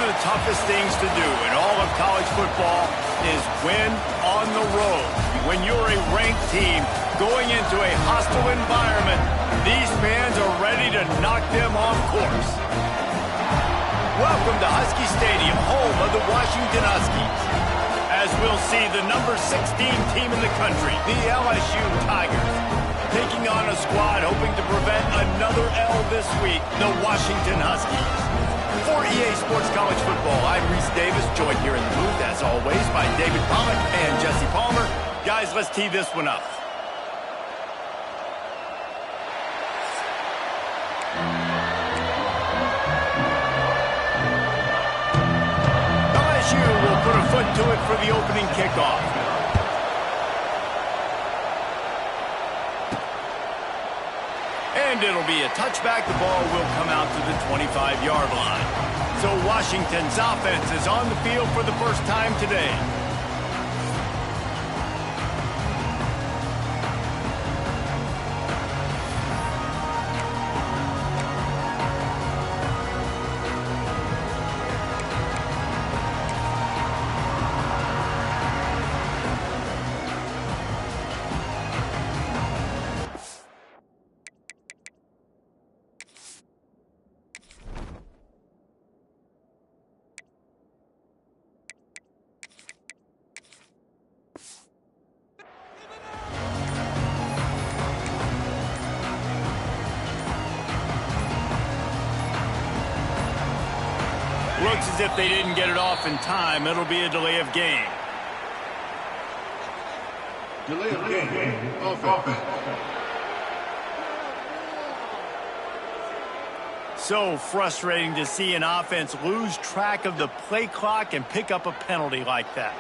of the toughest things to do in all of college football is win on the road. When you're a ranked team going into a hostile environment, these fans are ready to knock them off course. Welcome to Husky Stadium, home of the Washington Huskies. As we'll see the number 16 team in the country, the LSU Tigers, taking on a squad hoping to prevent another L this week, the Washington Huskies. For EA Sports College Football, I'm Reese Davis, joined here in the booth, as always, by David Pollack and Jesse Palmer. Guys, let's tee this one up. LSU will put a foot to it for the opening kickoff. And it'll be a touchback. The ball will come out to the 25-yard line. So Washington's offense is on the field for the first time today. Looks as if they didn't get it off in time. It'll be a delay of game. Delay of game. Offense. So frustrating to see an offense lose track of the play clock and pick up a penalty like that.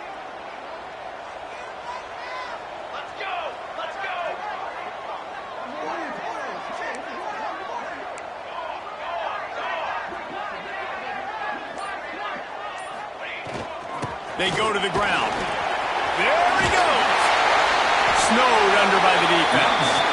They go to the ground. There he goes. Snowed under by the defense.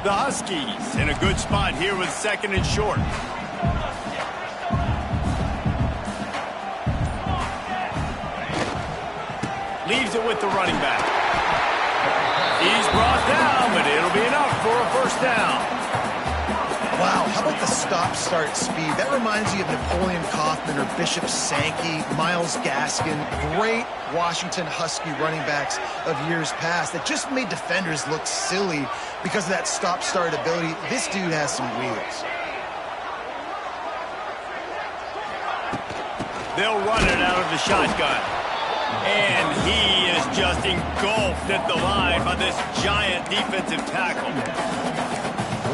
The Huskies in a good spot here with second and short. Leaves it with the running back. He's brought down, but it'll be enough for a first down. Wow, how about the stop-start speed? That reminds you of Napoleon Kaufman or Bishop Sankey, Myles Gaskin, great Washington Husky running backs of years past that just made defenders look silly because of that stop-start ability. This dude has some wheels. They'll run it out of the shotgun. And he is just engulfed at the line by this giant defensive tackle.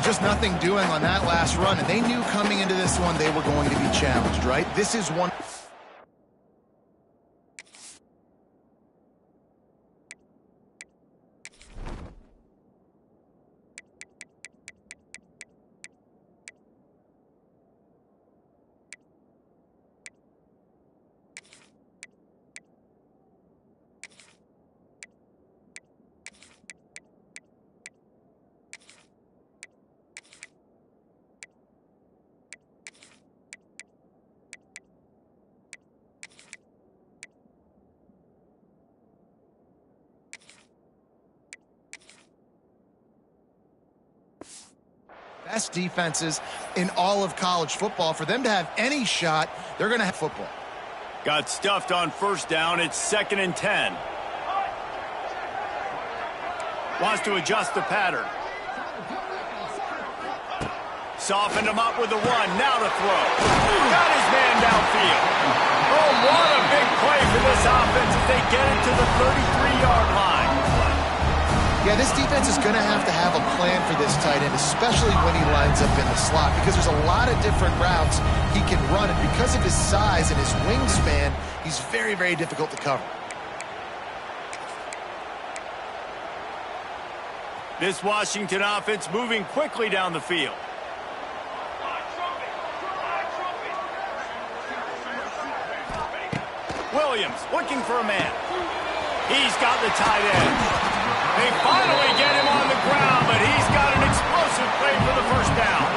Just nothing doing on that last run, and they knew coming into this one they were going to be challenged, right? This is one. Best defenses in all of college football. For them to have any shot, they're going to have football. Got stuffed on first down. It's 2nd and 10. Wants to adjust the pattern. Softened him up with the run. Now to throw. Got his man downfield. Oh, what a big play for this offense as they get it to the 33-yard line. Yeah, this defense is going to have a plan for this tight end, especially when he lines up in the slot, because there's a lot of different routes he can run, and because of his size and his wingspan, he's very, very difficult to cover. This Washington offense moving quickly down the field. Williams looking for a man. He's got the tight end. They finally get him on the ground, but he's got an explosive play for the first down.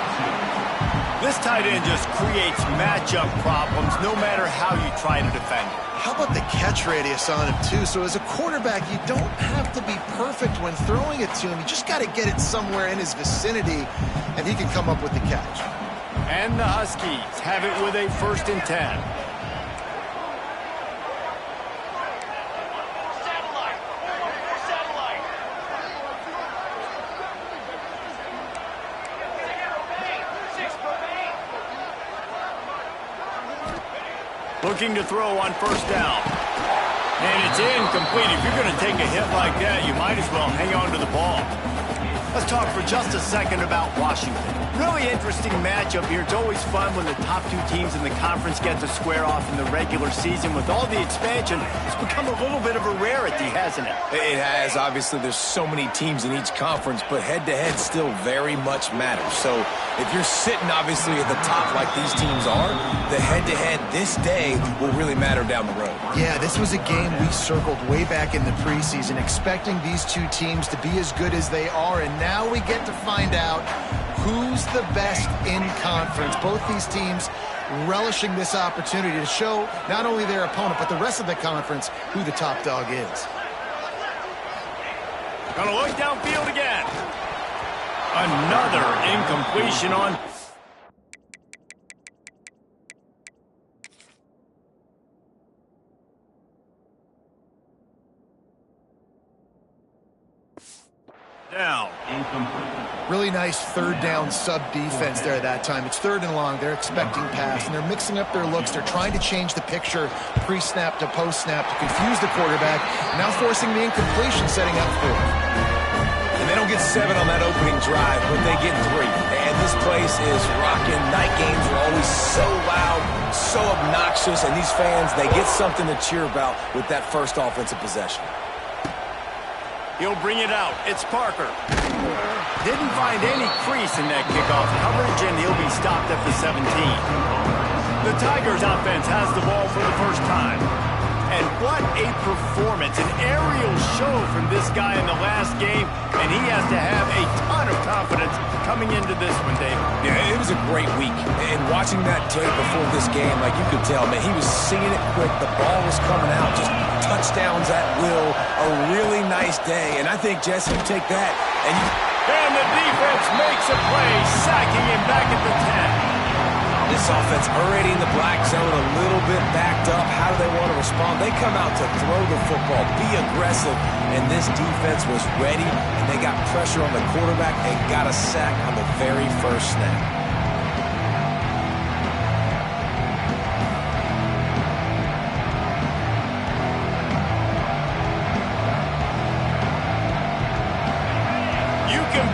This tight end just creates matchup problems no matter how you try to defend him. How about the catch radius on him, too? So as a quarterback, you don't have to be perfect when throwing it to him. You just got to get it somewhere in his vicinity, and he can come up with the catch. And the Huskies have it with a 1st and 10. Looking to throw on 1st down. And it's incomplete. If you're going to take a hit like that, you might as well hang on to the ball. Let's talk for just a second about Washington. Really interesting matchup here. It's always fun when the top 2 teams in the conference get to square off in the regular season. With all the expansion, it's become a little bit of a rarity, hasn't it? It has. Obviously, there's so many teams in each conference, but head-to-head still very much matters. So if you're sitting, obviously, at the top like these teams are, the head-to-head this day will really matter down the road. Yeah, this was a game we circled way back in the preseason, expecting these 2 teams to be as good as they are, and now we get to find out who's the best in conference. Both these teams relishing this opportunity to show not only their opponent, but the rest of the conference who the top dog is. Gonna look downfield again. Another incompletion on... Down. Really nice 3rd down sub defense there that time. It's 3rd and long. They're expecting pass, and they're mixing up their looks. They're trying to change the picture pre-snap to post-snap to confuse the quarterback, now forcing the incompletion, setting up 4th. And they don't get 7 on that opening drive, but they get 3. And this place is rocking. Night games are always so loud, so obnoxious, and these fans, they get something to cheer about with that first offensive possession. He'll bring it out. It's Parker. Didn't find any crease in that kickoff coverage, and he'll be stopped at the 17. The Tigers offense has the ball for the first time. And what a performance, an aerial show from this guy in the last game, and he has to have a ton of confidence coming into this one, Dave. Yeah, it was a great week. And watching that tape before this game, like you could tell, man, he was singing it quick. The ball was coming out, just touchdowns at will. A really nice day. And I think, Jesse, you take that and you... And the defense makes a play, sacking him back at the 10. This offense already in the black zone, a little bit backed up. How do they want to respond? They come out to throw the football, be aggressive, and this defense was ready, and they got pressure on the quarterback and got a sack on the very first snap.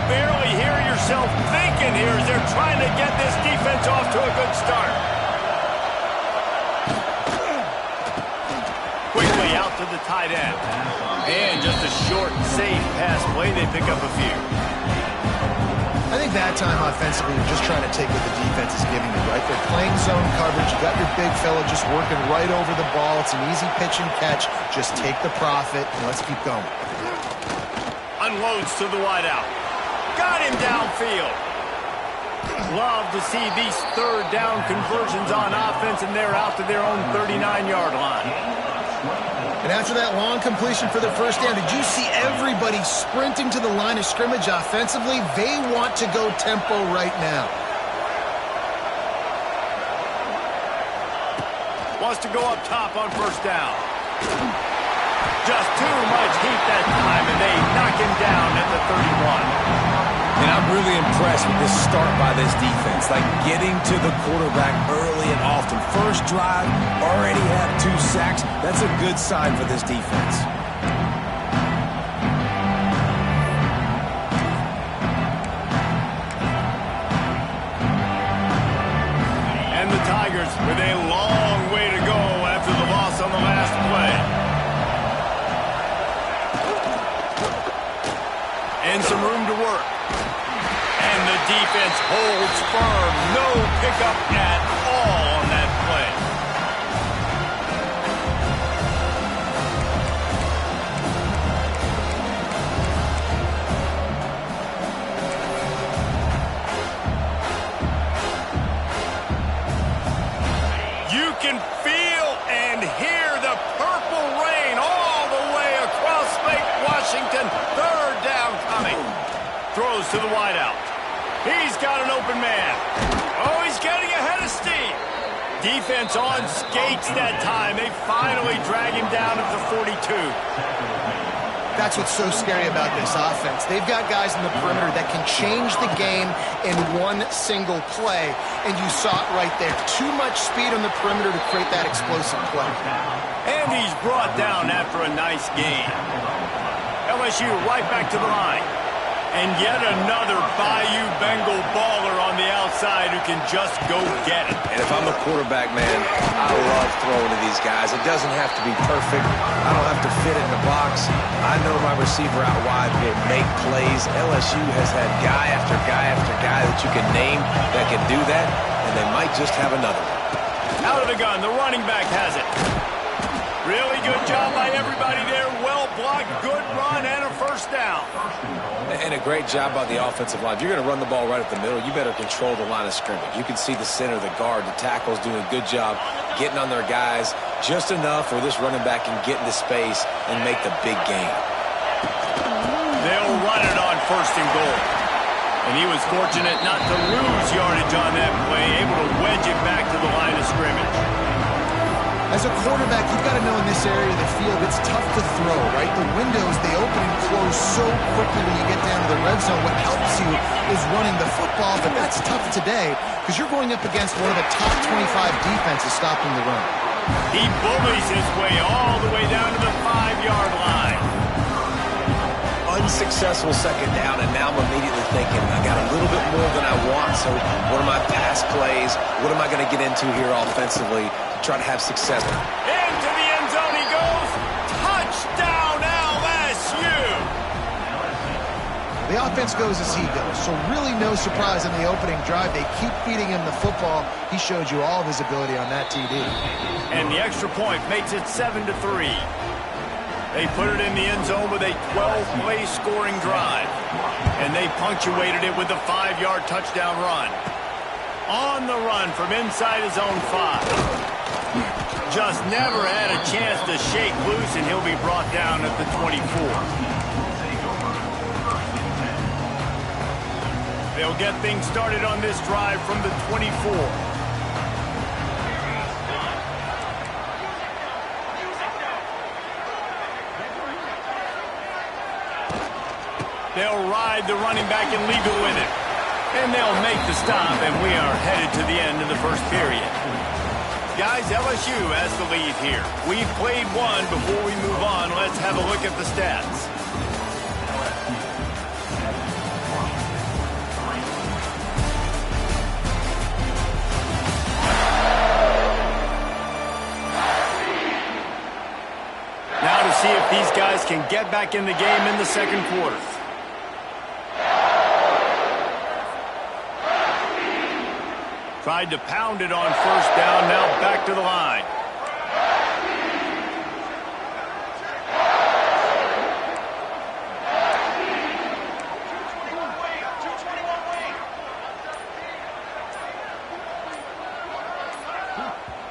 Barely hear yourself thinking here as they're trying to get this defense off to a good start. Quickly out to the tight end. And just a short, safe pass play. They pick up a few. I think that time offensively, you're just trying to take what the defense is giving you, right? They're playing zone coverage. You got your big fella just working right over the ball. It's an easy pitch and catch. Just take the profit, and let's keep going. Unloads to the wideout. Got him downfield. Love to see these 3rd down conversions on offense, and they're out to their own 39-yard line. And after that long completion for the first down, did you see everybody sprinting to the line of scrimmage offensively? They want to go tempo right now. Wants to go up top on 1st down. Just too much heat that time, and they knock him down at the 31. And I'm really impressed with this start by this defense. Like getting to the quarterback early and often. First drive, already had 2 sacks. That's a good sign for this defense. Tigers with a long way to go after the loss on the last play. And some room to work. And the defense holds firm. No pickup at all on that play. You can feel and hear the purple rain all the way across Lake Washington. Third down coming. Throws to the wideout. He's got an open man. Oh, he's getting ahead of steam. Defense on skates that time. They finally drag him down at the 42. That's what's so scary about this offense. They've got guys in the perimeter that can change the game in one single play, and you saw it right there. Too much speed on the perimeter to create that explosive play. And he's brought down after a nice gain. LSU right back to the line. And yet another Bayou Bengal baller on the outside who can just go get it. And if I'm a quarterback, man, I love throwing to these guys. It doesn't have to be perfect. I don't have to fit it in the box. I know my receiver out wide will make plays. LSU has had guy after guy after guy that you can name that can do that, and they might just have another one. Out of the gun, the running back has it. Really good job by everybody there. Well blocked, good run, and a first down. And a great job by the offensive line. If you're going to run the ball right at the middle, you better control the line of scrimmage. You can see the center, the guard, the tackles doing a good job getting on their guys just enough where this running back can get into space and make the big gain. They'll run it on first and goal. And he was fortunate not to lose yardage on that play, able to wedge it back to the line of scrimmage. As a quarterback, you've got to know in this area of the field, it's tough to throw, right? The windows, they open and close so quickly when you get down to the red zone. What helps you is running the football, but that's tough today because you're going up against one of the top 25 defenses stopping the run. He bullies his way all the way down to the 5-yard line. Unsuccessful second down, and now I'm immediately thinking, I got a little bit more than I want, so what are my pass plays? What am I going to get into here offensively to try to have success? Into the end zone he goes. Touchdown, LSU! The offense goes as he goes, so really no surprise in the opening drive. They keep feeding him the football. He showed you all of his ability on that TD. And the extra point makes it 7-3. They put it in the end zone with a 12-play scoring drive. And they punctuated it with a 5-yard touchdown run. On the run from inside his own 5. Just never had a chance to shake loose, and he'll be brought down at the 24. They'll get things started on this drive from the 24. They'll ride the running back and leave it with him. And they'll make the stop, and we are headed to the end of the first period. Guys, LSU has the lead here. We've played one. Before we move on, let's have a look at the stats. Now to see if these guys can get back in the game in the second quarter. Tried to pound it on first down, now back to the line.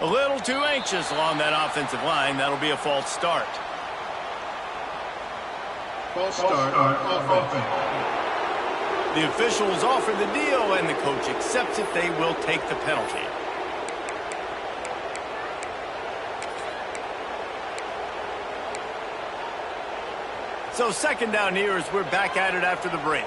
A little too anxious along that offensive line. That'll be a false start. False start on offense. The officials offer the deal, and the coach accepts it. They will take the penalty. So second down here as we're back at it after the break.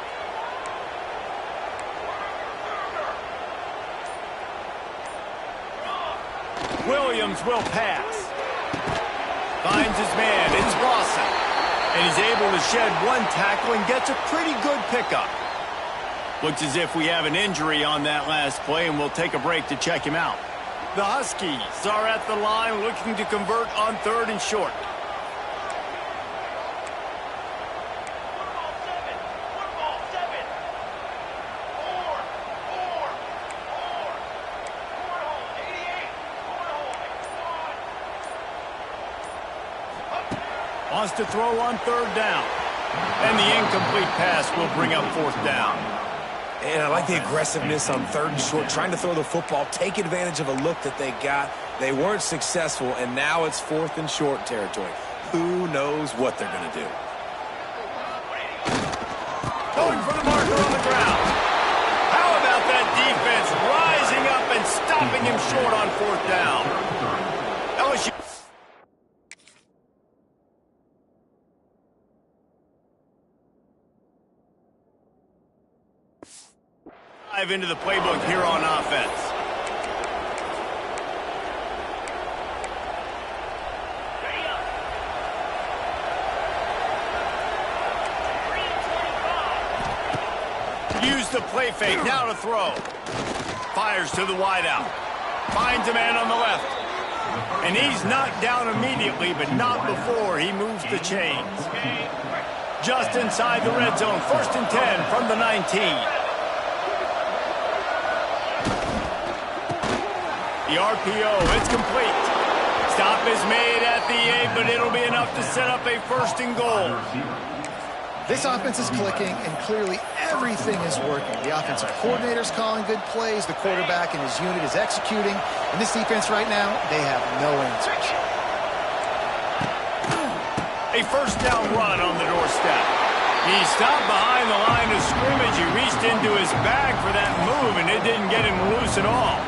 Williams will pass. Finds his man. It's Lawson. And he's able to shed one tackle and gets a pretty good pickup. Looks as if we have an injury on that last play, and we'll take a break to check him out. The Huskies are at the line looking to convert on 3rd and short. Wants to throw on 3rd down. And the incomplete pass will bring up 4th down. And I like the aggressiveness on 3rd and short, trying to throw the football, take advantage of a look that they got. They weren't successful, and now it's 4th and short territory. Who knows what they're going to do? Going for the marker on the ground. How about that defense rising up and stopping him short on 4th down? LSU. Dive into the playbook here on offense. Use the play fake, now to throw. Fires to the wideout. Finds a man on the left. And he's knocked down immediately, but not before he moves the chains. Just inside the red zone, 1st and 10 from the 19. The RPO, it's complete. Stop is made at the 8, but it'll be enough to set up a 1st and goal. This offense is clicking, and clearly everything is working. The offensive coordinator's calling good plays. The quarterback and his unit is executing. And this defense right now, they have no answers. A 1st down run on the doorstep. He stopped behind the line of scrimmage. He reached into his bag for that move, and it didn't get him loose at all.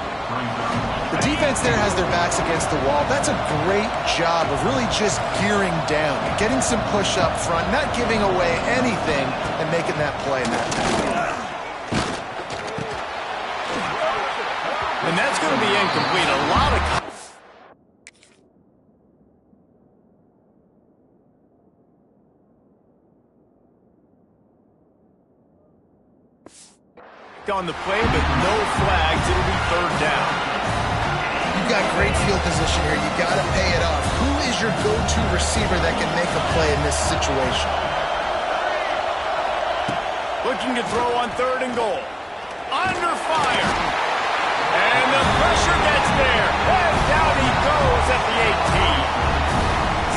The defense there has their backs against the wall. That's a great job of really just gearing down, getting some push up front, not giving away anything, and making that play in that time. And that's going to be incomplete. A lot of... on the play, but no flags. It'll be 3rd down. You've got great field position here. You got to pay it off. Who is your go-to receiver that can make a play in this situation? Looking to throw on 3rd and goal. Under fire. And the pressure gets there. And down he goes at the 18.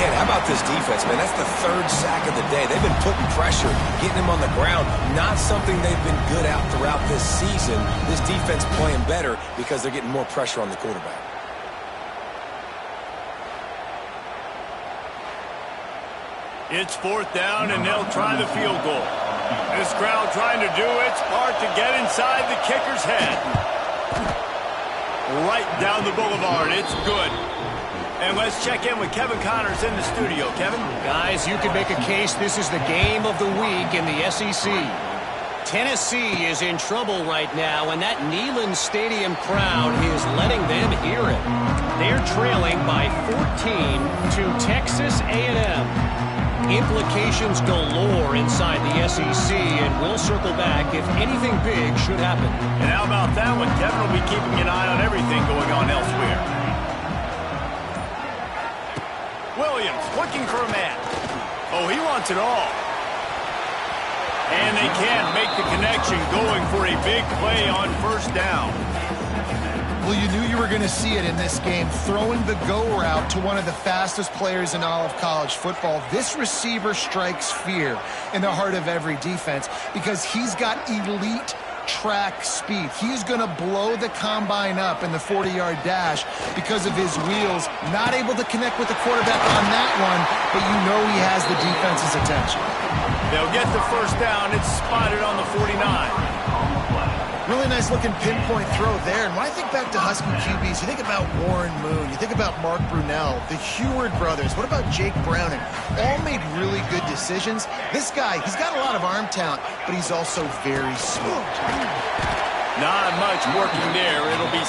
Yeah, how about this defense, man? That's the 3rd sack of the day. They've been putting pressure, getting him on the ground. Not something they've been good at throughout this season. This defense playing better because they're getting more pressure on the quarterback. It's 4th down, and they'll try the field goal. This crowd trying to do its part to get inside the kicker's head. Right down the boulevard. It's good. And let's check in with Kevin Connors in the studio. Kevin? Guys, you could make a case this is the game of the week in the SEC. Tennessee is in trouble right now, and that Neyland Stadium crowd is letting them hear it. They're trailing by 14 to Texas A&M. Implications galore inside the SEC, and we'll circle back if anything big should happen. And how about that one? Kevin will be keeping an eye on everything going on elsewhere. Williams looking for a man. Oh, he wants it all. And they can't make the connection, going for a big play on 1st down. Well, you knew you were going to see it in this game, throwing the go route to one of the fastest players in all of college football. This receiver strikes fear in the heart of every defense because he's got elite track speed. He's going to blow the combine up in the 40-yard dash because of his wheels. Not able to connect with the quarterback on that one, but you know he has the defense's attention. They'll get the 1st down. It's spotted on the 49. Really nice looking pinpoint throw there. And when I think back to Husky QBs, you think about Warren Moon, you think about Mark Brunell, the Heward brothers. What about Jake Browning? All made really good decisions. This guy, he's got a lot of arm talent, but he's also very smart. Not much working there. It'll be...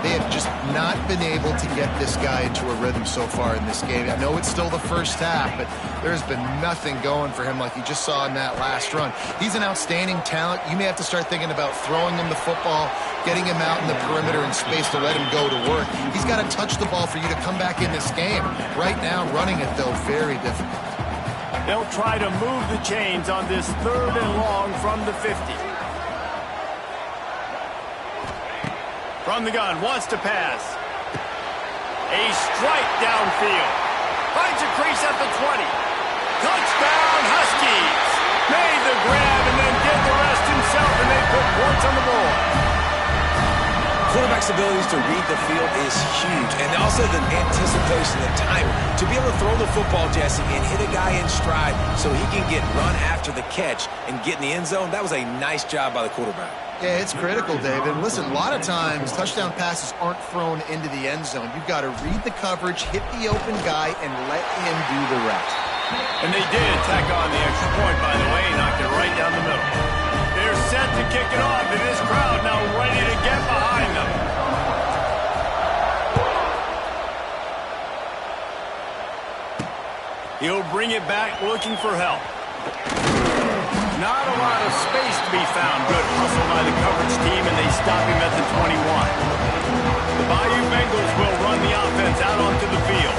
They have just not been able to get this guy into a rhythm so far in this game. I know it's still the first half, but there's been nothing going for him like you just saw in that last run. He's an outstanding talent. You may have to start thinking about throwing him the football, getting him out in the perimeter in space to let him go to work. He's got to touch the ball for you to come back in this game. Right now, running it, though, very difficult. They'll try to move the chains on this 3rd and long from the 50. From the gun, wants to pass. A strike downfield. Finds a crease at the 20. Touchdown, Huskies! Made the grab and then did the rest himself, and they put points on the board. Quarterback's abilities to read the field is huge, and also the anticipation and timing. To be able to throw the football, Jesse, and hit a guy in stride so he can get run after the catch and get in the end zone, that was a nice job by the quarterback. Yeah, it's critical, David. Listen, a lot of times touchdown passes aren't thrown into the end zone. You've got to read the coverage, hit the open guy, and let him do the rest. And they did tack on the extra point, by the way, knocked it right down the middle. They're set to kick it off, and this crowd now ready to get behind them. He'll bring it back looking for help. Not a lot of space to be found. Good hustle by the coverage team, and they stop him at the 21. The Bayou Bengals will run the offense out onto the field.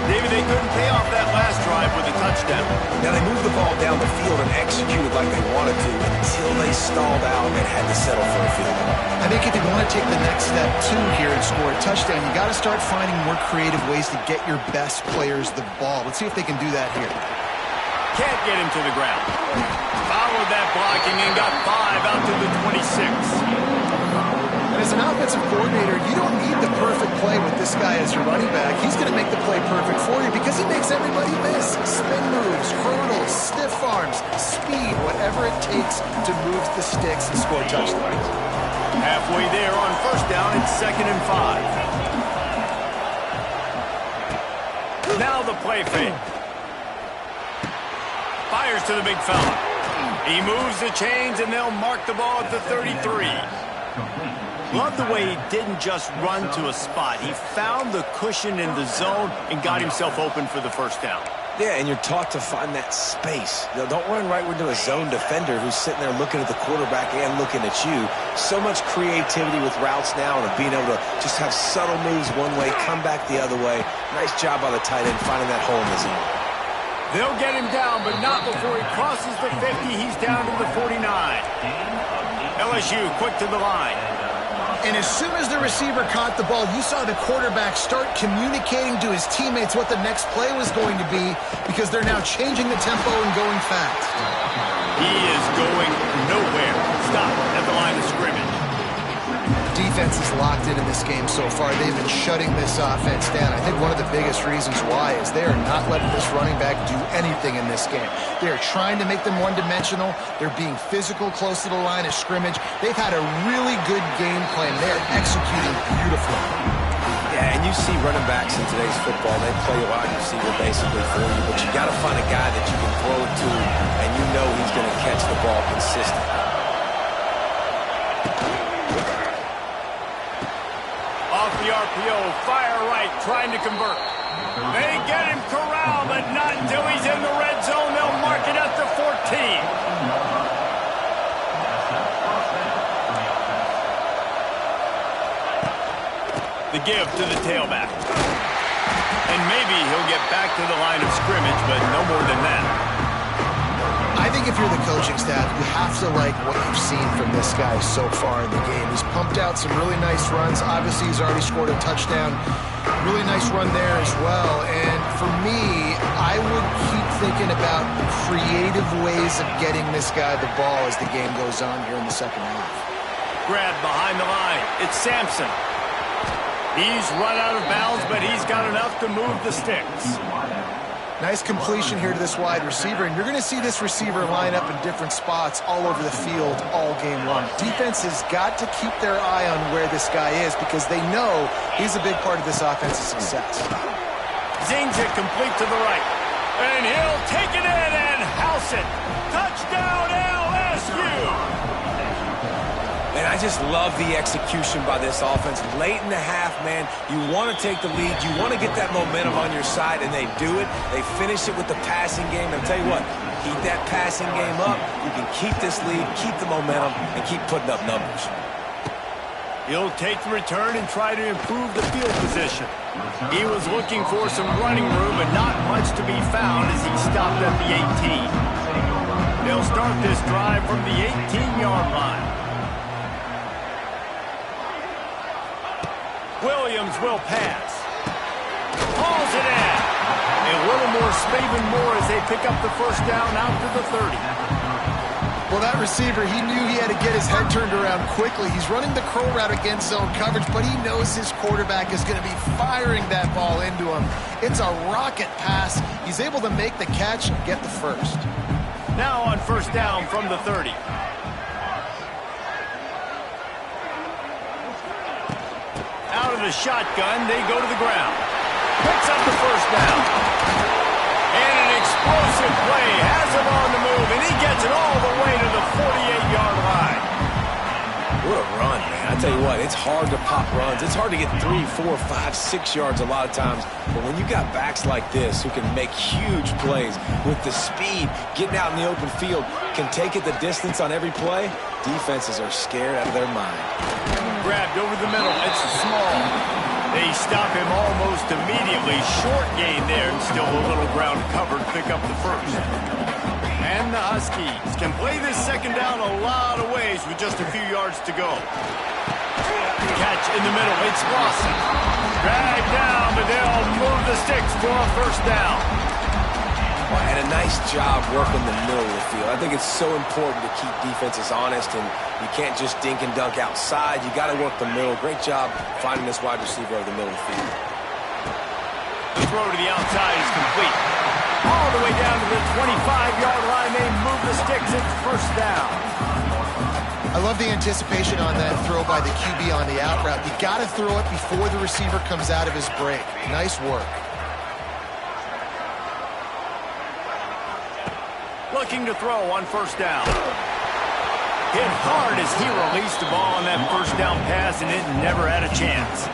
David, they couldn't pay off that last drive with a touchdown. Now, they moved the ball down the field and executed like they wanted to until they stalled out and had to settle for a field goal. I think if you want to take the next step, too, here and score a touchdown, you got to start finding more creative ways to get your best players the ball. Let's see if they can do that here. Can't get him to the ground. Followed that blocking and got 5 out to the 26. And as an offensive coordinator, you don't need the perfect play with this guy as your running back. He's going to make the play perfect for you because he makes everybody miss. Spin moves, hurdles, stiff arms, speed, whatever it takes to move the sticks and score touchdowns. Halfway there on first down, it's 2nd and 5. Now the play fake. Fires to the big fella. He moves the chains, and they'll mark the ball at the 33. Love the way he didn't just run to a spot. He found the cushion in the zone and got himself open for the first down. Yeah, and you're taught to find that space. You know, don't run right into a zone defender who's sitting there looking at the quarterback and looking at you. So much creativity with routes now and being able to just have subtle moves one way, come back the other way. Nice job by the tight end finding that hole in the zone. They'll get him down, but not before he crosses the 50. He's down to the 49. LSU quick to the line. And as soon as the receiver caught the ball, you saw the quarterback start communicating to his teammates what the next play was going to be because they're now changing the tempo and going fast. He is going nowhere. Stop at the line of scrimmage. Defense is locked in this game so far. They've been shutting this offense down. I think one of the biggest reasons why is they are not letting this running back do anything in this game. They are trying to make them one-dimensional. They're being physical close to the line of scrimmage. They've had a really good game plan. They are executing beautifully. Yeah, and you see running backs in today's football, they play a wide receiver basically for you, but you got to find a guy that you can throw it to, and you know he's going to catch the ball consistently. Off the RPO, fire right, trying to convert. They get him corralled, but not until he's in the red zone. They'll mark it at the 14. The give to the tailback. And maybe he'll get back to the line of scrimmage, but no more than that. I think if you're the coaching staff, you have to like what you've seen from this guy so far in the game. He's pumped out some really nice runs. Obviously, he's already scored a touchdown. Really nice run there as well. And for me, I would keep thinking about creative ways of getting this guy the ball as the game goes on here in the second half. Grab behind the line. It's Sampson. He's run out of bounds, but he's got enough to move the sticks. Nice completion here to this wide receiver, and you're going to see this receiver line up in different spots all over the field all game long. Defense has got to keep their eye on where this guy is because they know he's a big part of this offense's success. Zings it complete to the right. And he'll take it in and house it. Touchdown, LSU! And I just love the execution by this offense. Late in the half, man, you want to take the lead. You want to get that momentum on your side, and they do it. They finish it with the passing game. And I'll tell you what, keep that passing game up. You can keep this lead, keep the momentum, and keep putting up numbers. He'll take the return and try to improve the field position. He was looking for some running room, but not much to be found as he stopped at the 18. They'll start this drive from the 18-yard line. Williams will pass. Hauls it in. A little more Spaven more as they pick up the first down out to the 30. Well, that receiver, he knew he had to get his head turned around quickly. He's running the curl route against zone coverage, but he knows his quarterback is going to be firing that ball into him. It's a rocket pass. He's able to make the catch and get the first. Now on first down from the 30. Out of the shotgun, they go to the ground. Picks up the first down. And an explosive play has him on the move, and he gets it all the way to the 48-yard line. What a run, man. I tell you what, it's hard to pop runs. It's hard to get 3, 4, 5, 6 yards a lot of times. But when you got backs like this who can make huge plays with the speed, getting out in the open field, can take it the distance on every play, defenses are scared out of their mind. Grabbed over the middle. It's small. They stop him almost immediately. Short gain there, and still a little ground covered. Pick up the first. And the Huskies can play this second down a lot of ways with just a few yards to go. Catch in the middle. It's Lawson. Dragged down, but they'll move the sticks for a first down. Well, and a nice job working the middle of the field. I think it's so important to keep defenses honest, and you can't just dink and dunk outside. You got to work the middle. Great job finding this wide receiver over the middle of the field. The throw to the outside is complete. All the way down to the 25-yard line. They move the sticks. It's first down. I love the anticipation on that throw by the QB on the out route. You got to throw it before the receiver comes out of his break. Nice work. Looking to throw on first down. Hit hard as he released the ball on that first down pass, and it never had a chance.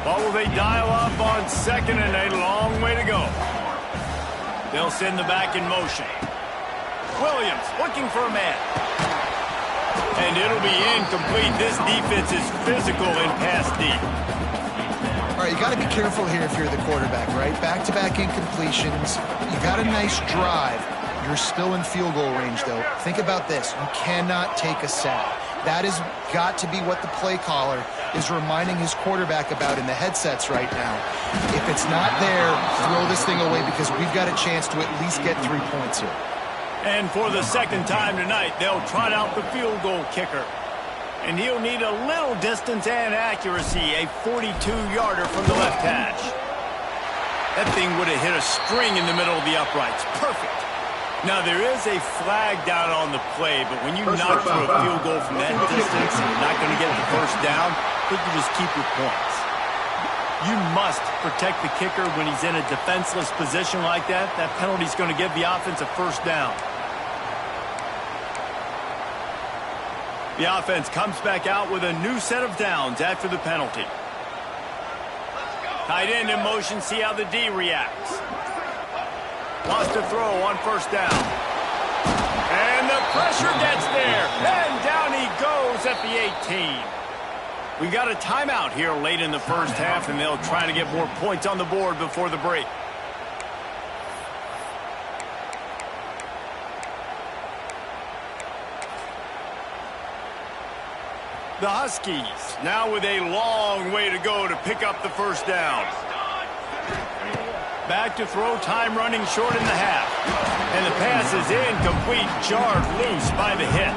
But will they dial up on second, and a long way to go. They'll send the back in motion. Williams looking for a man. And it'll be incomplete. This defense is physical and pass deep. All right, you got to be careful here if you're the quarterback, right? Back-to-back incompletions. You got a nice drive. You're still in field goal range, though. Think about this. You cannot take a sack. That has got to be what the play caller is reminding his quarterback about in the headsets right now. If it's not there, throw this thing away because we've got a chance to at least get 3 points here. And for the second time tonight, they'll trot out the field goal kicker. And he'll need a little distance and accuracy, a 42-yarder from the left hash. That thing would have hit a string in the middle of the uprights. Perfect. Now, there is a flag down on the play, but when you knock for a field goal from that distance and you're not going to get the first down, I think you just keep your points. You must protect the kicker when he's in a defenseless position like that. That penalty is going to give the offense a first down. The offense comes back out with a new set of downs after the penalty. Tight end in motion, see how the D reacts. Wants to throw on first down. And the pressure gets there. And down he goes at the 18. We got a timeout here late in the first half, and they'll try to get more points on the board before the break. The Huskies now with a long way to go to pick up the first down. Back to throw, time running short in the half. And the pass is incomplete, jarred loose by the hit.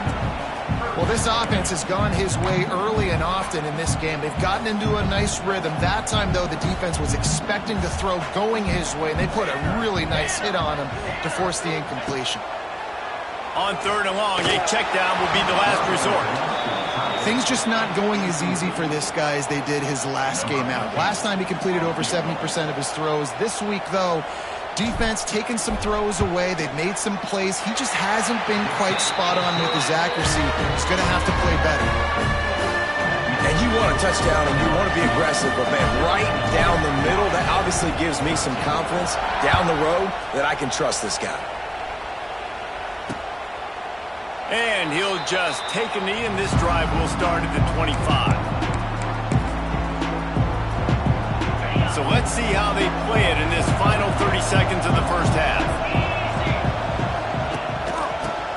Well, this offense has gone his way early and often in this game. They've gotten into a nice rhythm. That time, though, the defense was expecting the throw going his way, and they put a really nice hit on him to force the incompletion. On third and long, a check down will be the last resort. Things just not going as easy for this guy as they did his last game out. Last time he completed over 70% of his throws. This week, though, defense taking some throws away. They've made some plays. He just hasn't been quite spot on with his accuracy. He's going to have to play better. And you want a touchdown and you want to be aggressive, but man, right down the middle, that obviously gives me some confidence down the road that I can trust this guy. And he'll just take a knee, and this drive will start at the 25. So let's see how they play it in this final 30 seconds of the first half.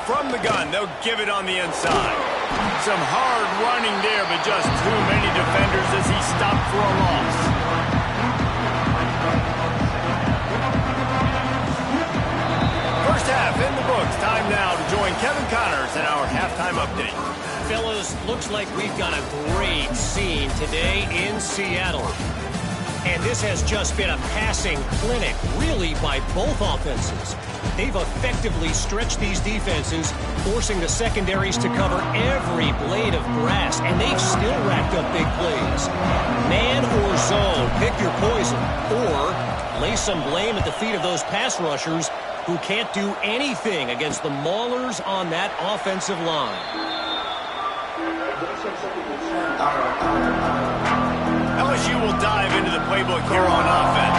From the gun, they'll give it on the inside. Some hard running there, but just too many defenders as he stopped for a loss. First half in the books. Time now to join Kevin Connors in our halftime update. Fellas, looks like we've got a great scene today in Seattle. And this has just been a passing clinic, really, by both offenses. They've effectively stretched these defenses, forcing the secondaries to cover every blade of grass, and they've still racked up big plays. Man or zone, pick your poison, or lay some blame at the feet of those pass rushers who can't do anything against the maulers on that offensive line. LSU will dive into the playbook here on offense.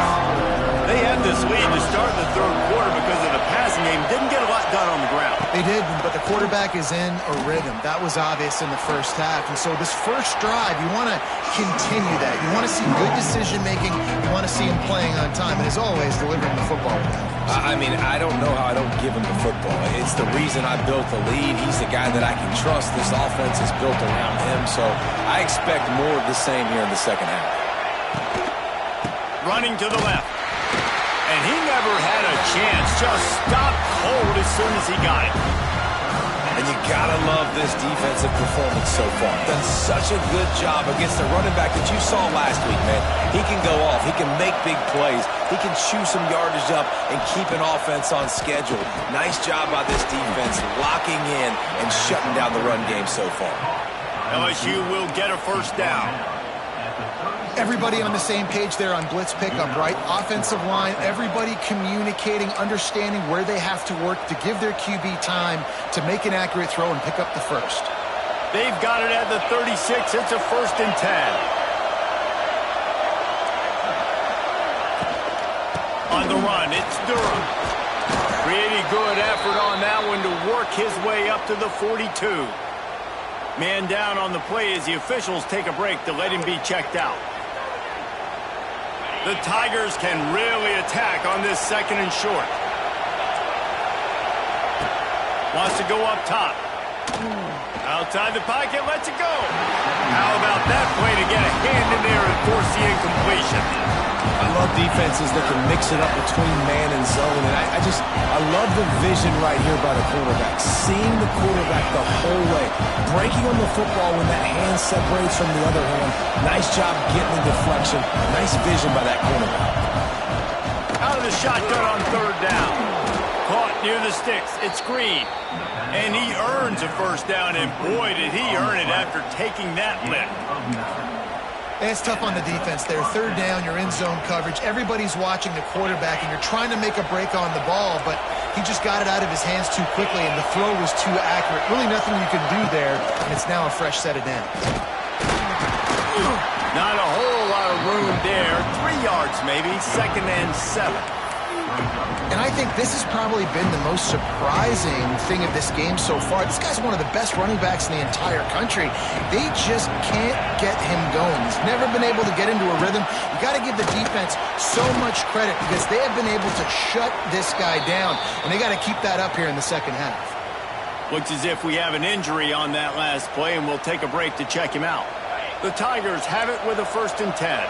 They had this lead to start the third quarter because of the passing game. Didn't get a lot done on the ground. They did, but the quarterback is in a rhythm. That was obvious in the first half. And so this first drive, you want to continue that. You want to see good decision-making. You want to see him playing on time. And as always, delivering the football. I mean, I don't know how I don't give him the football. It's the reason I built the lead. He's the guy that I can trust. This offense is built around him. So I expect more of the same here in the second half. Running to the left. And he never had a chance. Just stopped cold as soon as he got it. And you gotta love this defensive performance so far. Done such a good job against the running back that you saw last week, man. He can go off. He can make big plays. He can chew some yardage up and keep an offense on schedule. Nice job by this defense locking in and shutting down the run game so far. LSU will get a first down. Everybody on the same page there on blitz pickup, right? Offensive line, everybody communicating, understanding where they have to work to give their QB time to make an accurate throw and pick up the first. They've got it at the 36. It's a 1st and 10. On the run, it's Durham. Pretty good effort on that one to work his way up to the 42. Man down on the play as the officials take a break to let him be checked out. The Tigers can really attack on this 2nd and short. Wants to go up top. Outside the pocket, lets it go. How about that play to get a hand in there and force the incompletion? I love defenses that can mix it up between man and zone. And I love the vision right here by the quarterback. Seeing the quarterback the whole way. Breaking on the football when that hand separates from the other hand. Nice job getting the deflection. Nice vision by that quarterback. Out of the shotgun on 3rd down. Caught near the sticks. It's Green. And he earns a first down, and boy, did he earn it after taking that lift. And it's tough on the defense there. 3rd down, you're in zone coverage. Everybody's watching the quarterback, and you're trying to make a break on the ball, but he just got it out of his hands too quickly, and the throw was too accurate. Really nothing you can do there, and it's now a fresh set of downs. Not a whole lot of room there. 3 yards maybe, 2nd and 7. And I think this has probably been the most surprising thing of this game so far. This guy's one of the best running backs in the entire country. They just can't get him going. He's never been able to get into a rhythm. You got to give the defense so much credit because they have been able to shut this guy down, and they got to keep that up here in the second half. Looks as if we have an injury on that last play, and we'll take a break to check him out. The Tigers have it with a 1st and 10.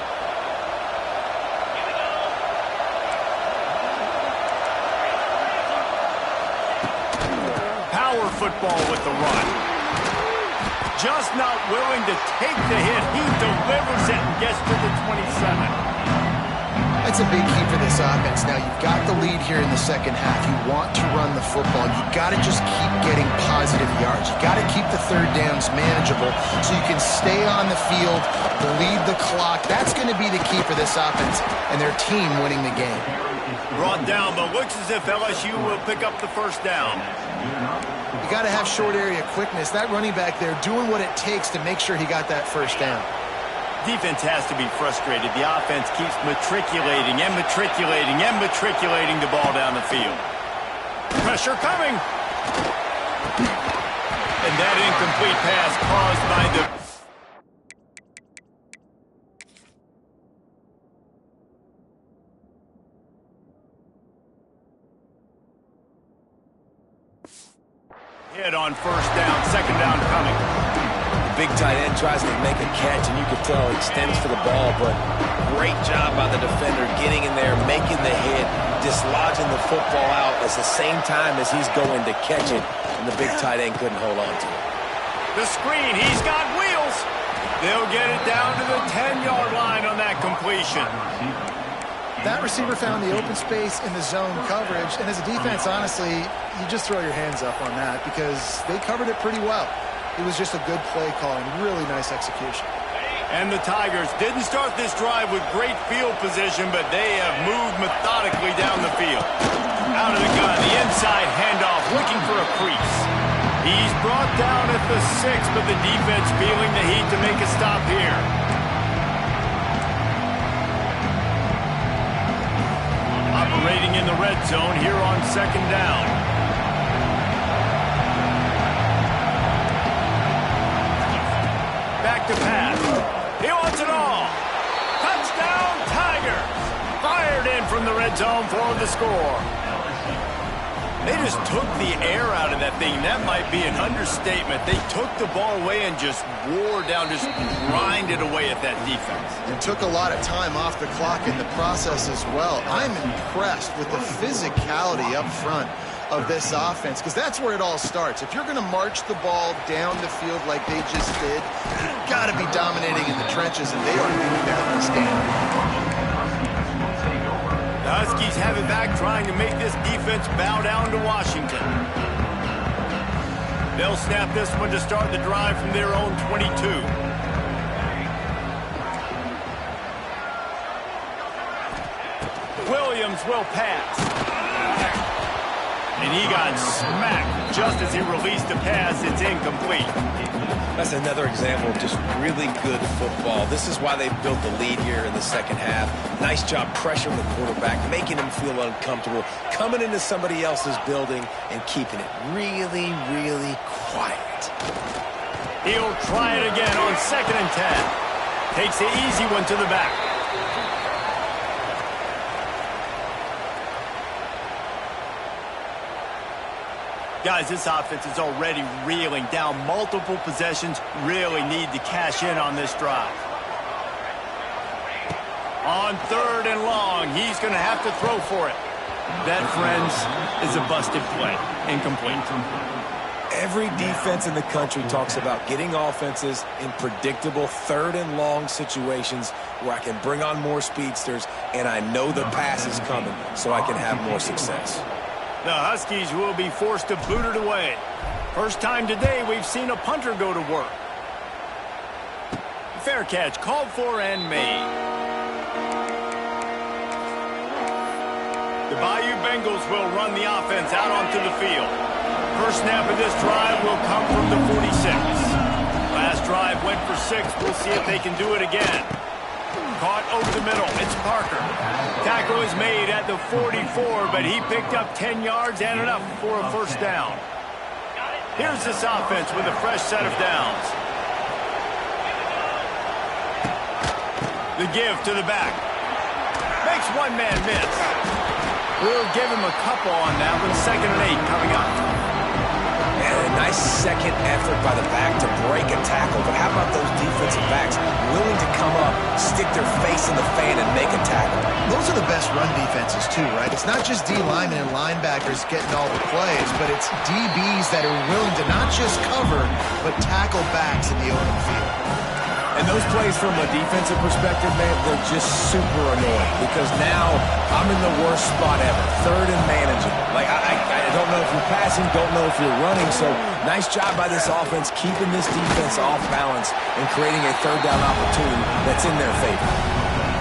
Power football with the run. Just not willing to take the hit. He delivers it and gets to the 27. That's a big key for this offense. Now, you've got the lead here in the second half. You want to run the football. You've got to just keep getting positive yards. You've got to keep the 3rd downs manageable so you can stay on the field, lead the clock. That's going to be the key for this offense and their team winning the game. Brought down, but looks as if LSU will pick up the first down. You got to have short area quickness. That running back there doing what it takes to make sure he got that first down. Defense has to be frustrated. The offense keeps matriculating and matriculating and matriculating the ball down the field. Pressure coming. And that incomplete pass caused by the... hit on first down, second down coming. The big tight end tries to make a catch, and you can tell he extends for the ball, but great job by the defender getting in there, making the hit, dislodging the football out at the same time as he's going to catch it, and the big tight end couldn't hold on to it. The screen, he's got wheels. They'll get it down to the 10-yard line on that completion. That receiver found the open space in the zone coverage, and as a defense, honestly, you just throw your hands up on that because they covered it pretty well. It was just a good play call and really nice execution. And the Tigers didn't start this drive with great field position, but they have moved methodically down the field. Out of the gun, the inside handoff, looking for a crease. He's brought down at the 6, but the defense feeling the heat to make a stop here. Operating in the red zone here on second down. Back to pass. He wants it all. Touchdown, Tigers. Fired in from the red zone for the score. They just took the air out of that thing. That might be an understatement. They took the ball away and just wore down, just grinded away at that defense. And took a lot of time off the clock in the process as well. I'm impressed with the physicality up front of this offense because that's where it all starts. If you're going to march the ball down the field like they just did, you've got to be dominating in the trenches, and they are doing that in this game. The Huskies have it back, trying to make this defense bow down to Washington. They'll snap this one to start the drive from their own 22. Williams will pass. And he got smacked just as he released the pass. It's incomplete. That's another example of just really good football. This is why they built the lead here in the second half. Nice job pressuring the quarterback, making him feel uncomfortable, coming into somebody else's building and keeping it really, really quiet. He'll try it again on 2nd and 10. Takes the easy one to the back. Guys, this offense is already reeling down multiple possessions. Really need to cash in on this drive. On 3rd and long, he's going to have to throw for it. That, friends, is a busted play. Incomplete. Every defense in the country talks about getting offenses in predictable 3rd and long situations where I can bring on more speedsters and I know the pass is coming so I can have more success. The Huskies will be forced to boot it away. First time today we've seen a punter go to work. Fair catch called for and made. The Bayou Bengals will run the offense out onto the field. First snap of this drive will come from the 46. Last drive went for 6. We'll see if they can do it again. Caught over the middle. It's Parker. Tackle is made at the 44, but he picked up 10 yards and enough for a first down. Here's this offense with a fresh set of downs. The give to the back. Makes one man miss. We'll give him a couple on that one. 2nd and 8 coming up. And a nice second effort by the back to break a tackle. But how about those defensive backs willing to come up, stick their face in the fan, and make a tackle? Those are the best run defenses, too, right? It's not just D linemen and linebackers getting all the plays, but it's DBs that are willing to not just cover, but tackle backs in the open field. And those plays from a defensive perspective, man, they're just super annoying because now I'm in the worst spot ever, 3rd and manageable. Like, I don't know if you're passing, don't know if you're running, so nice job by this offense keeping this defense off balance and creating a 3rd down opportunity that's in their favor.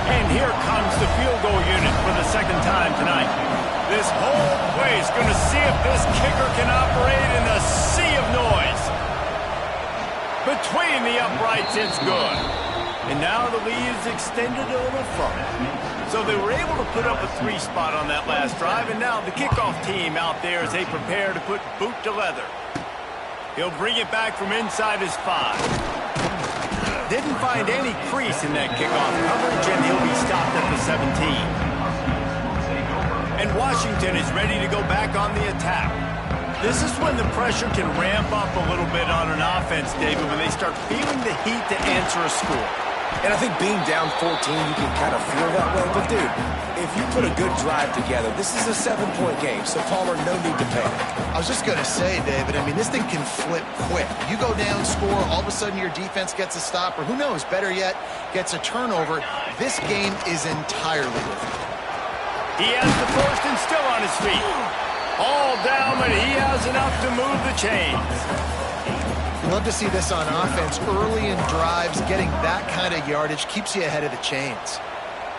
And here comes the field goal unit for the second time tonight. This whole place going to see if this kicker can operate in a sea of noise. Between the uprights, it's good. And now the lead is extended a little further. So they were able to put up a 3 spot on that last drive, and now the kickoff team out there as they prepare to put boot to leather. He'll bring it back from inside his 5. Didn't find any crease in that kickoff coverage, and he'll be stopped at the 17. And Washington is ready to go back on the attack. This is when the pressure can ramp up a little bit on an offense, David, when they start feeling the heat to answer a score. And I think being down 14, you can kind of feel that way. But, dude, if you put a good drive together, this is a 7-point game, so, Palmer, no need to panic. I was just going to say, David, I mean, this thing can flip quick. You go down, score, all of a sudden your defense gets a stop, or who knows, better yet, gets a turnover. This game is entirely different. He has the first and still on his feet. All down, but he has enough to move the chains. Love to see this on offense. Early in drives, getting that kind of yardage keeps you ahead of the chains.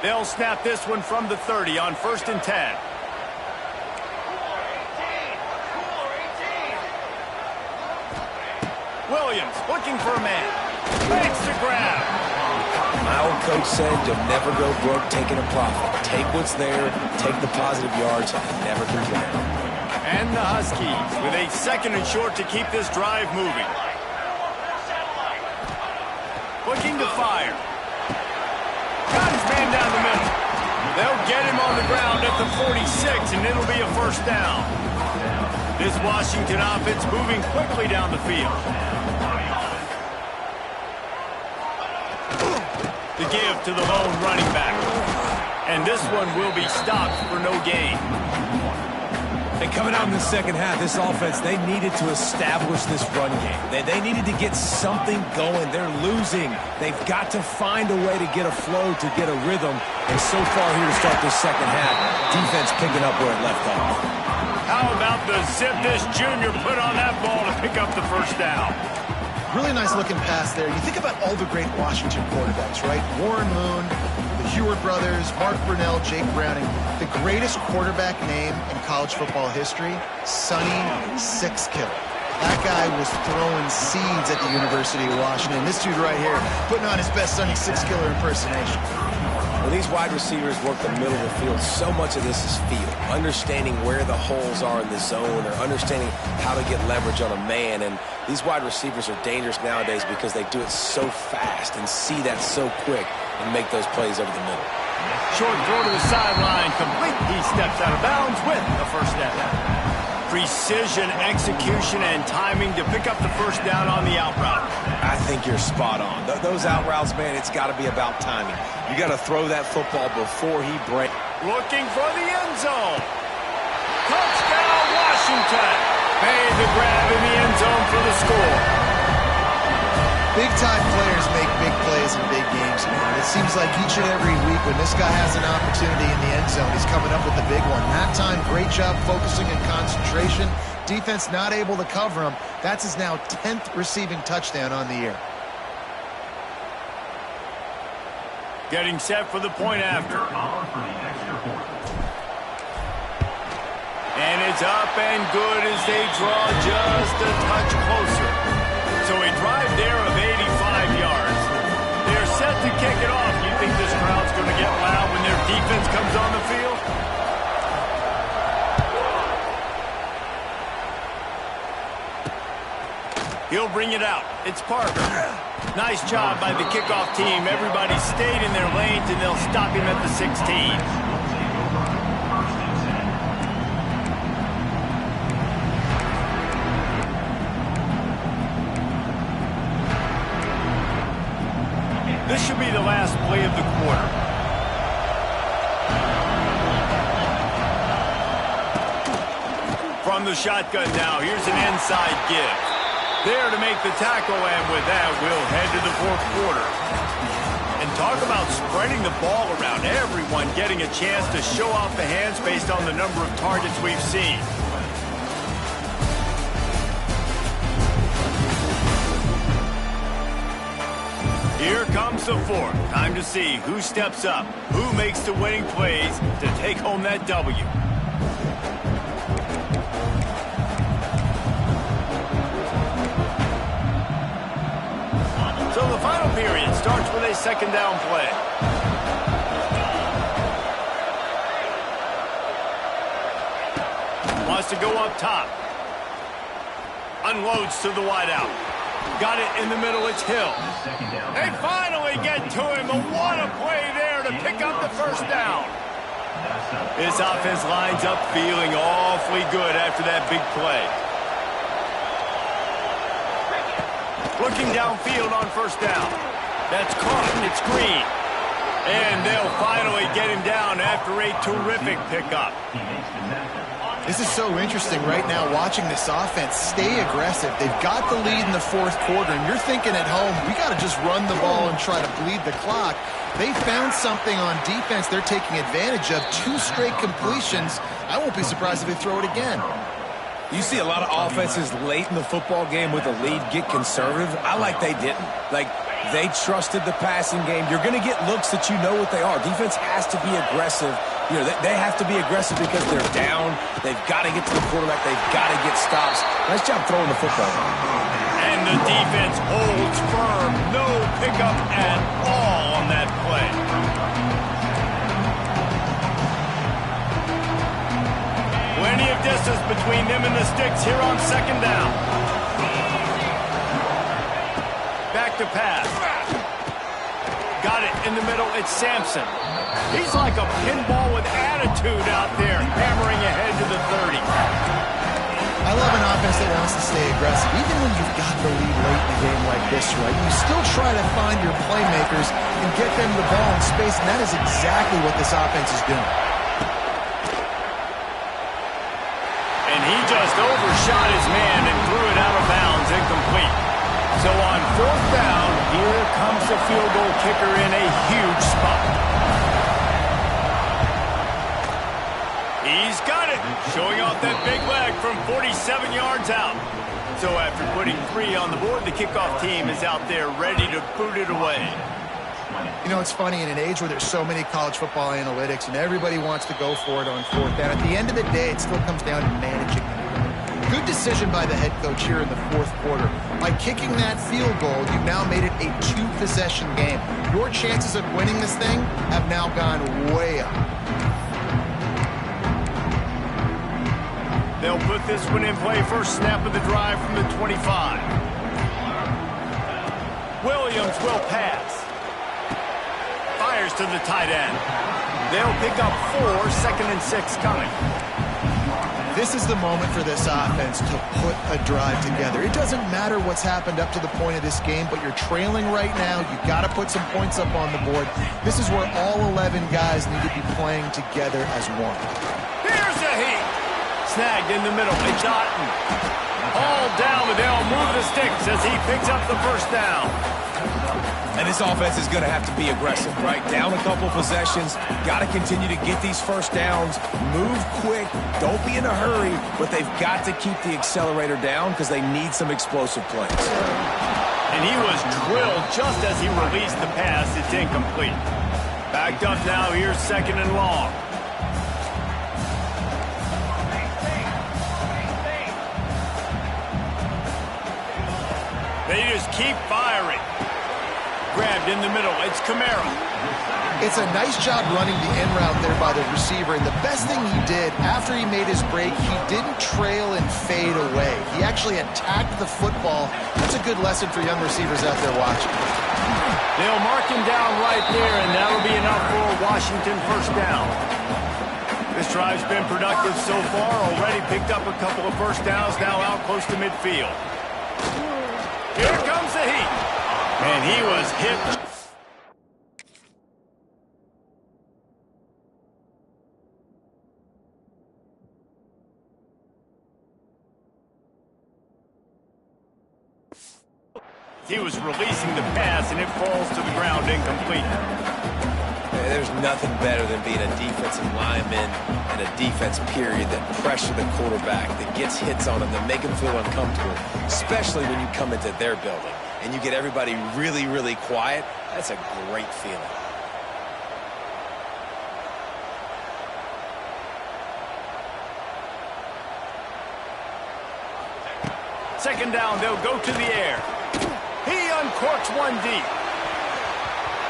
They'll snap this one from the 30 on 1st and 10. Williams looking for a man. Makes the grab. My old coach said you'll never go broke taking a profit. Take what's there, take the positive yards, and never complain. And the Huskies with a 2nd and short to keep this drive moving. Looking to fire. Got his man down the middle. They'll get him on the ground at the 46, and it'll be a 1st down. This Washington offense moving quickly down the field. The give to the lone running back. And this one will be stopped for no gain. And coming out in the second half, this offense, they needed to establish this run game. They needed to get something going. They're losing. They've got to find a way to get a flow, to get a rhythm. And so far here to start this second half, defense picking up where it left off. How about the zip this junior put on that ball to pick up the 1st down? Really nice looking pass there. You think about all the great Washington quarterbacks, right? Warren Moon, the Heward brothers, Mark Brunell, Jake Browning. The greatest quarterback name in college football history, Sonny Sixkiller. That guy was throwing seeds at the University of Washington. This dude right here putting on his best Sonny Sixkiller impersonation. When these wide receivers work the middle of the field, so much of this is feel. Understanding where the holes are in the zone, or understanding how to get leverage on a man. And these wide receivers are dangerous nowadays because they do it so fast and see that so quick and make those plays over the middle. Short throw to the sideline, complete. He steps out of bounds with the 1st down. Precision, execution, and timing to pick up the 1st down on the out route. I think you're spot on. Those out routes, man, it's got to be about timing. You got to throw that football before he breaks. Looking for the end zone. Touchdown, Washington. Made the grab in the end zone for the score. Big-time players make big plays in big games, man. It seems like each and every week when this guy has an opportunity in the end zone, he's coming up with the big one. That time, great job focusing and concentration. Defense not able to cover him. That's his now 10th receiving touchdown on the year. Getting set for the point after. And it's up and good as they draw just a touch closer. So a drive there of 85 yards. They're set to kick it off. You think this crowd's going to get loud when their defense comes on the field? He'll bring it out. It's Parker. Nice job by the kickoff team. Everybody stayed in their lanes, and they'll stop him at the 16. This should be the last play of the quarter. From the shotgun now, here's an inside give. There to make the tackle, and with that, we'll head to the 4th quarter. And talk about spreading the ball around. Everyone getting a chance to show off the hands based on the number of targets we've seen. Here comes the fourth. Time to see who steps up, who makes the winning plays to take home that W. So the final period starts with a second down play. Wants to go up top. Unloads to the wideout. Got it in the middle, it's Hill. They finally get to him, and what a play there to pick up the first down. This offense lines up feeling awfully good after that big play. Looking downfield on first down. That's caught, it's Green. And they'll finally get him down after a terrific pickup. This is so interesting right now, watching this offense stay aggressive. They've got the lead in the fourth quarter, and you're thinking at home, we got to just run the ball and try to bleed the clock. They found something on defense they're taking advantage of. 2 straight completions. I won't be surprised if they throw it again. You see a lot of offenses late in the football game with a lead get conservative. I like they didn't. Like, they trusted the passing game. You're going to get looks that you know what they are. Defense has to be aggressive. You know, they have to be aggressive because they're down. They've got to get to the quarterback. They've got to get stops. Nice job throwing the football. And the defense holds firm. No pickup at all on that play. Plenty of distance between them and the sticks here on second down. Back to pass. Got it in the middle. It's Sampson. He's like a pinball with attitude out there, hammering ahead to the 30. I love an offense that wants to stay aggressive. Even when you've got the lead late in the game like this, right, you still try to find your playmakers and get them the ball in space, and that is exactly what this offense is doing. And he just overshot his man and threw it out of bounds, incomplete. So on fourth down, here comes the field goal kicker in a huge spot. He's got it, showing off that big leg from 47 yards out. So after putting 3 on the board, the kickoff team is out there ready to boot it away. You know, it's funny, in an age where there's so many college football analytics and everybody wants to go for it on fourth down, at the end of the day, it still comes down to managing. Good decision by the head coach here in the fourth quarter. By kicking that field goal, you've now made it a 2-possession game. Your chances of winning this thing have now gone way up. They'll put this one in play. First snap of the drive from the 25. Williams will pass. Fires to the tight end. They'll pick up 4, 2nd and 6 coming. This is the moment for this offense to put a drive together. It doesn't matter what's happened up to the point of this game, but you're trailing right now. You've got to put some points up on the board. This is where all 11 guys need to be playing together as one. Here's a heat. Snagged in the middle. It's Otten. All down, but they'll move the sticks as he picks up the first down. And this offense is going to have to be aggressive, right? Down a couple possessions. Got to continue to get these first downs. Move quick. Don't be in a hurry. But they've got to keep the accelerator down because they need some explosive plays. And he was drilled just as he released the pass. It's incomplete. Backed up now. Here's 2nd and long. They just keep firing. Grabbed in the middle. It's Camaro. It's a nice job running the in route there by the receiver. And the best thing he did after he made his break, he didn't trail and fade away. He actually attacked the football. That's a good lesson for young receivers out there watching. They'll mark him down right there, and that'll be enough for a Washington first down. This drive's been productive so far. Already picked up a couple of first downs, now out close to midfield. Here comes the heat. And he was hit. He was releasing the pass, and it falls to the ground incomplete. There's nothing better than being a defensive lineman and a defense period that pressure the quarterback, that gets hits on him, that make him feel uncomfortable, especially when you come into their building. and you get everybody really, really quiet, that's a great feeling. Second down, they'll go to the air. He uncorks one deep.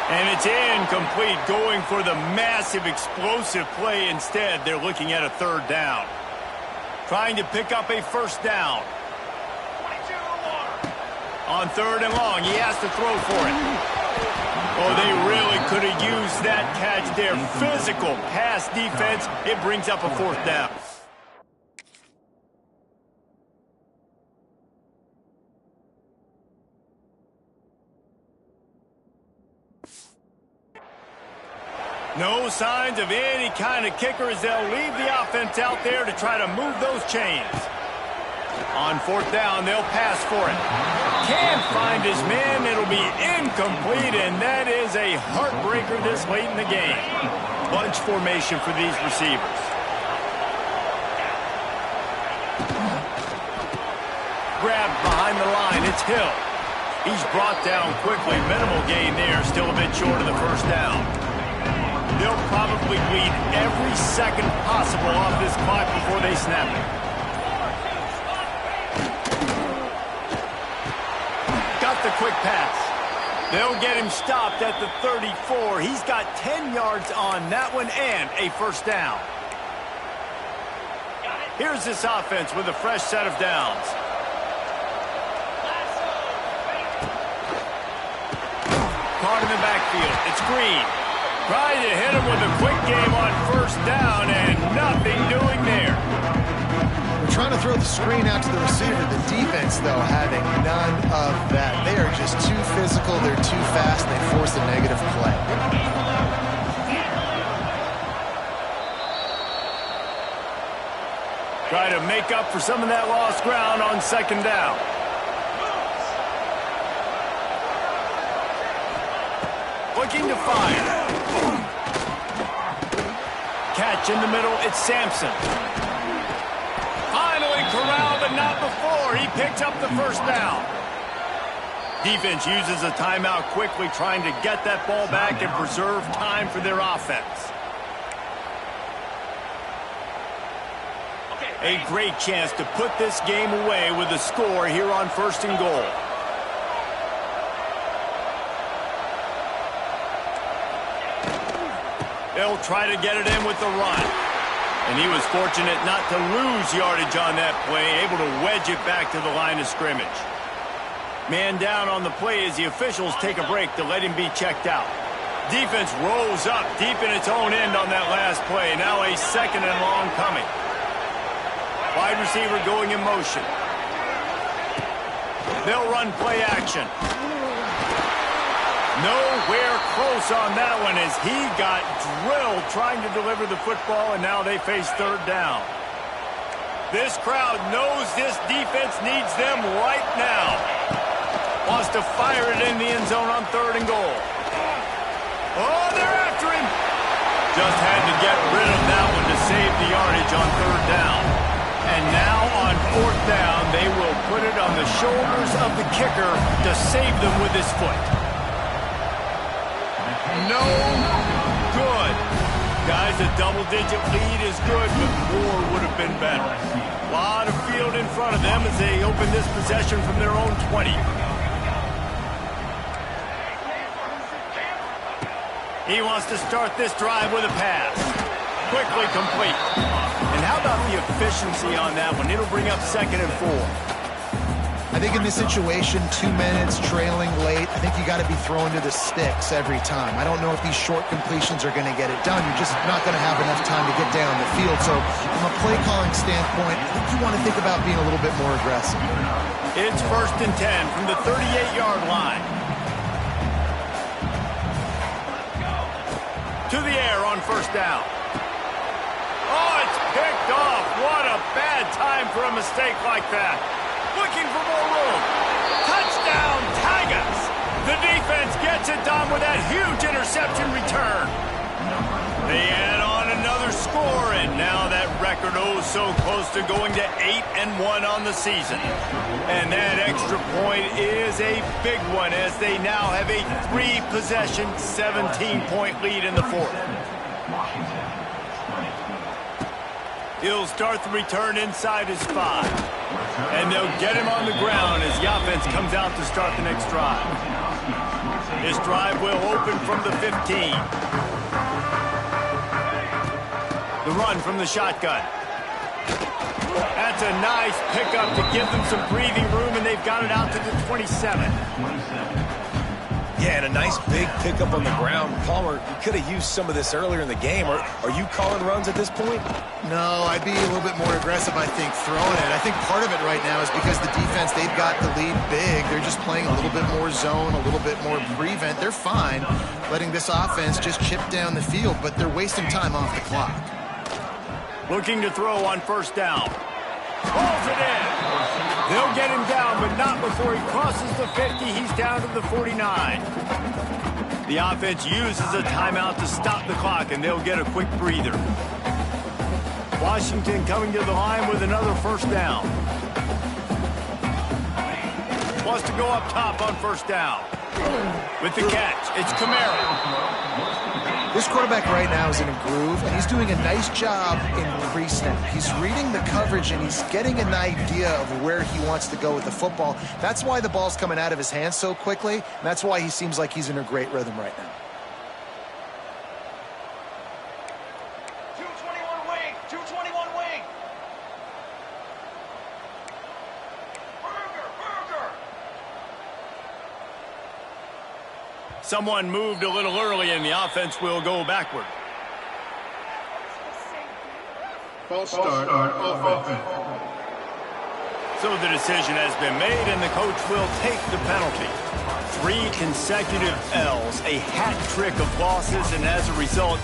And it's incomplete, going for the massive explosive play instead. They're looking at a third down. Trying to pick up a first down. On third and long, he has to throw for it. Oh, they really could have used that catch there. Physical pass defense. It brings up a fourth down. No signs of any kind of kicker as they'll leave the offense out there to try to move those chains. On fourth down, they'll pass for it. Can't find his man. It'll be incomplete, and that is a heartbreaker this late in the game. Bunch formation for these receivers. Grabbed behind the line. It's Hill. He's brought down quickly. Minimal gain there. Still a bit short of the first down. They'll probably bleed every second possible off this clock before they snap it. Got the quick pass. They'll get him stopped at the 34. He's got 10 yards on that one and a first down. Here's this offense with a fresh set of downs. Caught in the backfield. It's Green. Trying to hit him with a quick game on first down, and nothing doing there. They're trying to throw the screen out to the receiver. The defense, though, having none of that. They are just too physical. They're too fast. They force a negative play. Try to make up for some of that lost ground on second down. Looking to fire. Catch in the middle, it's Sampson. Finally corralled, but not before. He picks up the first down. Defense uses a timeout quickly, trying to get that ball back and preserve time for their offense. A great chance to put this game away with a score here on first and goal. They'll try to get it in with the run. And he was fortunate not to lose yardage on that play, able to wedge it back to the line of scrimmage. Man down on the play as the officials take a break to let him be checked out. Defense rolls up deep in its own end on that last play. Now a second and long coming. Wide receiver going in motion. They'll run play action. Nowhere close on that one as he got drilled trying to deliver the football, and now they face third down. This crowd knows this defense needs them right now. Wants to fire it in the end zone on third and goal. Oh, they're after him. Just had to get rid of that one to save the yardage on third down. And now on fourth down, they will put it on the shoulders of the kicker to save them with his foot. No good. Guys, a double-digit lead is good, but more would have been better. A lot of field in front of them as they open this possession from their own 20. He wants to start this drive with a pass. Quickly complete. And how about the efficiency on that one? It'll bring up second and 4. I think in this situation, 2 minutes, trailing late, I think you got to be throwing to the sticks every time. I don't know if these short completions are going to get it done. You're just not going to have enough time to get down the field. So from a play calling standpoint, I think you want to think about being a little bit more aggressive. It's first and 10 from the 38-yard line. To the air on first down. Oh, it's picked off. What a bad time for a mistake like that. Looking for more room. Touchdown, Tigers. The defense gets it done with that huge interception return. They add on another score, and now that record record so close to going to 8-1 on the season. And that extra point is a big one as they now have a 3-possession, 17-point lead in the fourth. He'll start the return inside his 5. And they'll get him on the ground as the offense comes out to start the next drive. This drive will open from the 15. The run from the shotgun. That's a nice pickup to give them some breathing room, and they've got it out to the 27. Yeah, and a nice big pickup on the ground. Palmer, you could have used some of this earlier in the game. Are you calling runs at this point? No, I'd be a little bit more aggressive, I think, throwing it. I think part of it right now is because the defense, they've got the lead big. They're just playing a little bit more zone, a little bit more prevent. They're fine letting this offense just chip down the field, but they're wasting time off the clock. Looking to throw on first down. Pulls it in. They'll get him down, but not before he crosses the 50. He's down to the 49. The offense uses a timeout to stop the clock, and they'll get a quick breather. Washington coming to the line with another first down. Wants to go up top on first down. With the catch, it's Kamara. This quarterback right now is in a groove, and he's doing a nice job in pre-snap. He's reading the coverage, and he's getting an idea of where he wants to go with the football. That's why the ball's coming out of his hands so quickly, and that's why he seems like he's in a great rhythm right now. 221 wing, 221 wing. Burger. Someone moved a little early, and the offense will go backward. False start offense. So the decision has been made, and the coach will take the penalty. 3 consecutive L's, a hat trick of losses, and as a result,